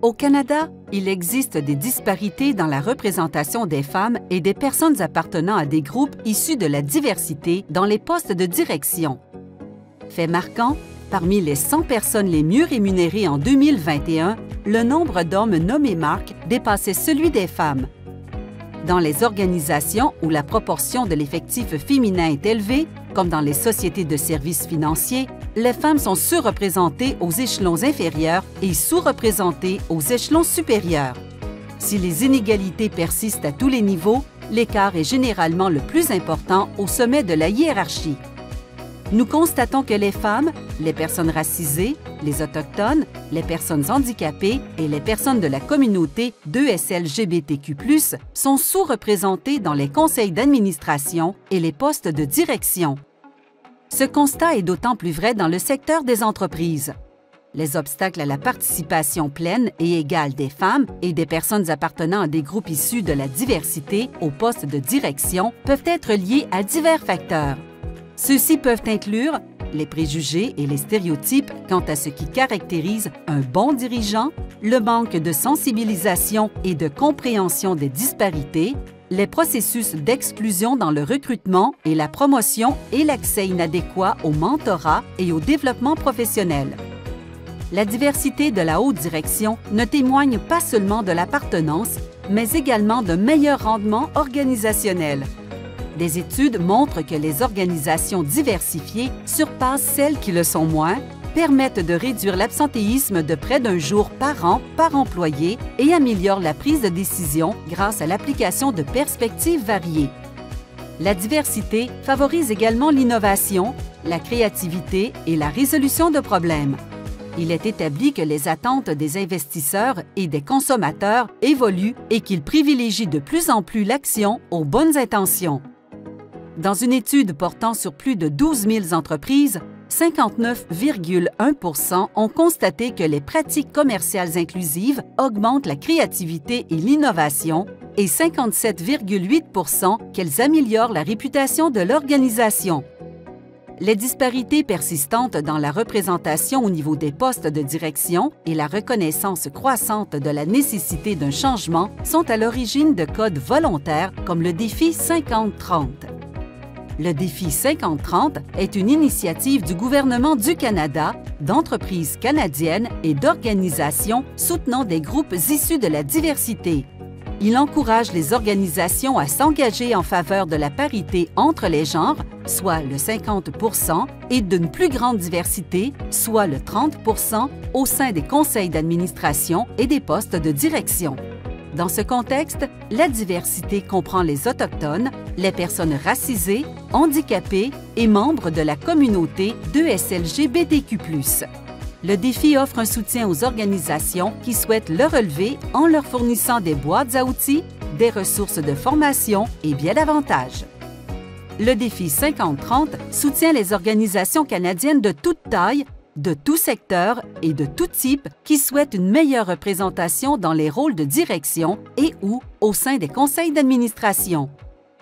Au Canada, il existe des disparités dans la représentation des femmes et des personnes appartenant à des groupes issus de la diversité dans les postes de direction. Fait marquant, parmi les 100 personnes les mieux rémunérées en 2021, le nombre d'hommes nommés Mark dépassait celui des femmes. Dans les organisations où la proportion de l'effectif féminin est élevée, comme dans les sociétés de services financiers, les femmes sont surreprésentées aux échelons inférieurs et sous-représentées aux échelons supérieurs. Si les inégalités persistent à tous les niveaux, l'écart est généralement le plus important au sommet de la hiérarchie. Nous constatons que les femmes, les personnes racisées, les Autochtones, les personnes handicapées et les personnes de la communauté 2SLGBTQ+, sont sous-représentées dans les conseils d'administration et les postes de direction. Ce constat est d'autant plus vrai dans le secteur des entreprises. Les obstacles à la participation pleine et égale des femmes et des personnes appartenant à des groupes issus de la diversité aux postes de direction peuvent être liés à divers facteurs. Ceux-ci peuvent inclure les préjugés et les stéréotypes quant à ce qui caractérise un bon dirigeant, le manque de sensibilisation et de compréhension des disparités, les processus d'exclusion dans le recrutement et la promotion et l'accès inadéquat au mentorat et au développement professionnel. La diversité de la haute direction ne témoigne pas seulement de l'appartenance, mais également d'un meilleur rendement organisationnel. Des études montrent que les organisations diversifiées surpassent celles qui le sont moins, permettent de réduire l'absentéisme de près d'un jour par an par employé et améliorent la prise de décision grâce à l'application de perspectives variées. La diversité favorise également l'innovation, la créativité et la résolution de problèmes. Il est établi que les attentes des investisseurs et des consommateurs évoluent et qu'ils privilégient de plus en plus l'action aux bonnes intentions. Dans une étude portant sur plus de 12 000 entreprises, 59,1 % ont constaté que les pratiques commerciales inclusives augmentent la créativité et l'innovation et 57,8 % qu'elles améliorent la réputation de l'organisation. Les disparités persistantes dans la représentation au niveau des postes de direction et la reconnaissance croissante de la nécessité d'un changement sont à l'origine de codes volontaires comme le défi 50-30. Le défi 50-30 est une initiative du gouvernement du Canada, d'entreprises canadiennes et d'organisations soutenant des groupes issus de la diversité. Il encourage les organisations à s'engager en faveur de la parité entre les genres, soit le 50 %, et d'une plus grande diversité, soit le 30 %, au sein des conseils d'administration et des postes de direction. Dans ce contexte, la diversité comprend les Autochtones, les personnes racisées, handicapées et membres de la communauté 2SLGBTQ+. Le défi offre un soutien aux organisations qui souhaitent le relever en leur fournissant des boîtes à outils, des ressources de formation et bien davantage. Le défi 50-30 soutient les organisations canadiennes de toute taille, de tout secteur et de tout type qui souhaitent une meilleure représentation dans les rôles de direction et ou au sein des conseils d'administration.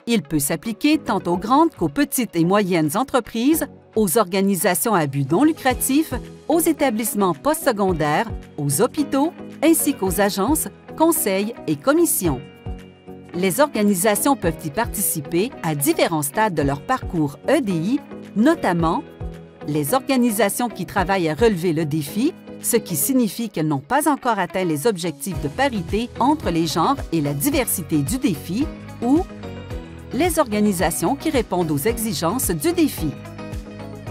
Il peut s'appliquer tant aux grandes qu'aux petites et moyennes entreprises, aux organisations à but non lucratif, aux établissements postsecondaires, aux hôpitaux, ainsi qu'aux agences, conseils et commissions. Les organisations peuvent y participer à différents stades de leur parcours EDI, notamment les organisations qui travaillent à relever le défi, ce qui signifie qu'elles n'ont pas encore atteint les objectifs de parité entre les genres et la diversité du défi, ou les organisations qui répondent aux exigences du défi.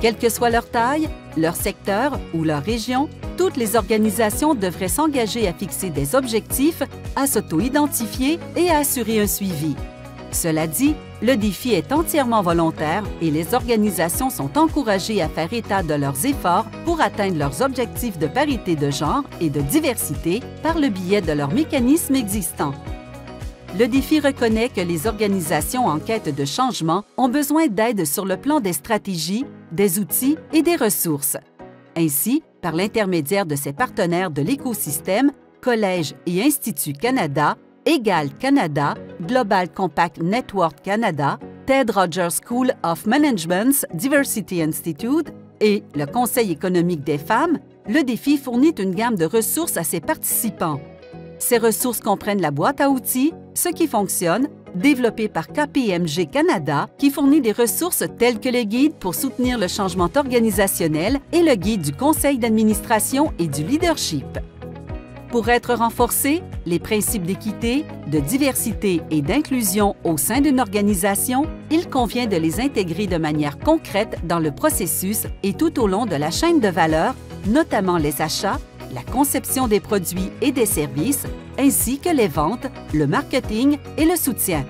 Quelle que soit leur taille, leur secteur ou leur région, toutes les organisations devraient s'engager à fixer des objectifs, à s'auto-identifier et à assurer un suivi. Cela dit, le défi est entièrement volontaire et les organisations sont encouragées à faire état de leurs efforts pour atteindre leurs objectifs de parité de genre et de diversité par le biais de leurs mécanismes existants. Le défi reconnaît que les organisations en quête de changement ont besoin d'aide sur le plan des stratégies, des outils et des ressources. Ainsi, par l'intermédiaire de ses partenaires de l'écosystème, Collège et Institut Canada, EGAL Canada, Global Compact Network Canada, Ted Rogers School of Management's Diversity Institute et le Conseil économique des femmes, le défi fournit une gamme de ressources à ses participants. Ces ressources comprennent la boîte à outils, Ce qui fonctionne, développée par KPMG Canada, qui fournit des ressources telles que le guide pour soutenir le changement organisationnel et le guide du conseil d'administration et du leadership. Pour être renforcés, les principes d'équité, de diversité et d'inclusion au sein d'une organisation, il convient de les intégrer de manière concrète dans le processus et tout au long de la chaîne de valeur, notamment les achats, la conception des produits et des services, ainsi que les ventes, le marketing et le soutien.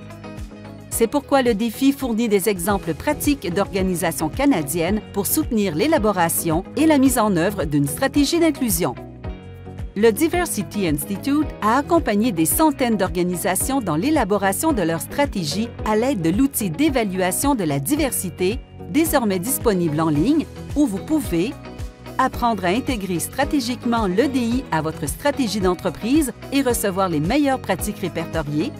C'est pourquoi le défi fournit des exemples pratiques d'organisations canadiennes pour soutenir l'élaboration et la mise en œuvre d'une stratégie d'inclusion. Le Diversity Institute a accompagné des centaines d'organisations dans l'élaboration de leur stratégie à l'aide de l'outil d'évaluation de la diversité, désormais disponible en ligne, où vous pouvez apprendre à intégrer stratégiquement l'EDI à votre stratégie d'entreprise et recevoir les meilleures pratiques répertoriées,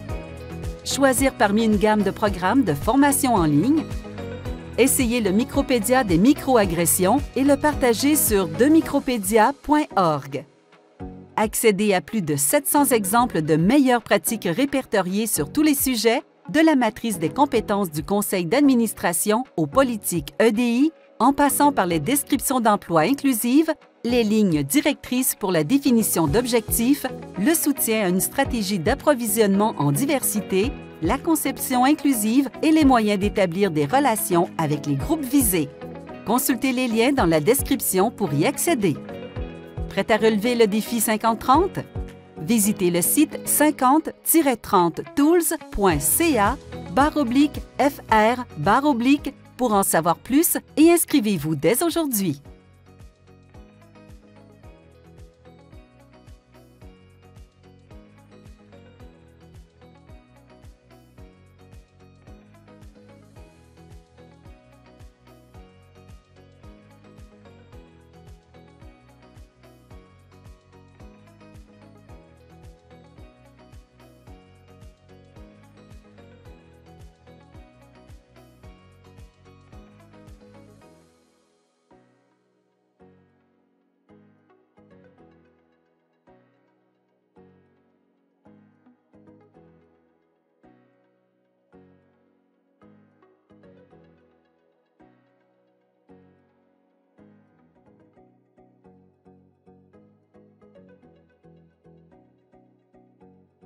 choisir parmi une gamme de programmes de formation en ligne, essayer le Micropédia des microagressions et le partager sur demicropédia.org. Accéder à plus de 700 exemples de meilleures pratiques répertoriées sur tous les sujets, de la matrice des compétences du conseil d'administration aux politiques EDI, en passant par les descriptions d'emploi inclusives, les lignes directrices pour la définition d'objectifs, le soutien à une stratégie d'approvisionnement en diversité, la conception inclusive et les moyens d'établir des relations avec les groupes visés. Consultez les liens dans la description pour y accéder. Prêt à relever le défi 50-30? Visitez le site 50-30tools.ca/fr/ pour en savoir plus et inscrivez-vous dès aujourd'hui.